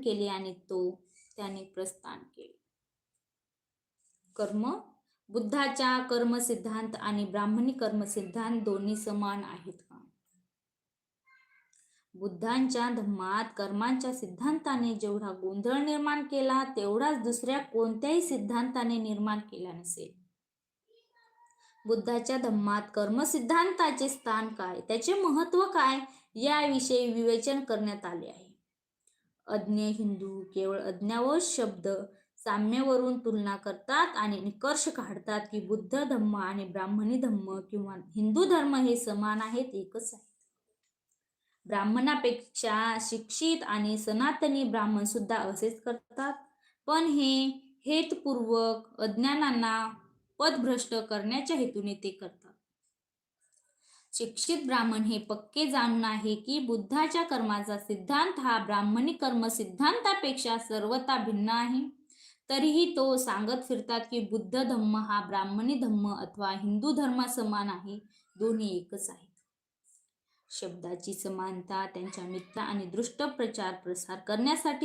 केले आणि त्याने प्रस्थान केले. कर्म. बुद्धाच्या कर्म सिद्धांत आणि ब्राह्मणी कर्म सिद्धांत दोन्ही समान आहेत का? बुद्धांच्या धम्मात कर्मांच्या सिद्धांताने जेवढा गोंधळ निर्माण केला तेवढाच दुसऱ्या कोणत्याही सिद्धांताने निर्माण केला नसेल. बुद्धाच्या धम्मात कर्म सिद्धांताचे स्थान काय, त्याचे महत्व काय याविषयी विवेचन करण्यात आले आहे. अज्ञ हिंदू केवळ अज्ञावश शब्द साम्यवरून तुलना करतात आणि निष्कर्ष काढतात की बुद्ध धम्म आणि ब्राह्मणी धम्म किंवा हिंदू धर्म हे समान आहेत, एकच आहेत. ब्राह्मणापेक्षा शिक्षित आणि सनातनी ब्राह्मण सुद्धा असेच करतात, पण हे हेतपूर्वक अज्ञानांना पथभ्रष्ट करण्याच्या हेतूने ते करतात. शिक्षित ब्राह्मण हे पक्के जाणून आहे की बुद्धाच्या कर्माचा सिद्धांत हा ब्राह्मणी कर्म सिद्धांतापेक्षा सर्वथा भिन्न आहे. तरीही तो सांगत फिरतात की बुद्ध धम्म हा ब्राह्मणी धम्म अथवा हिंदू धर्म समान आहे, दोन्ही एकच आहेत. शब्दाची समानता त्यांच्या मिथ्या आणि दृष्ट प्रचार प्रसार करण्यासाठी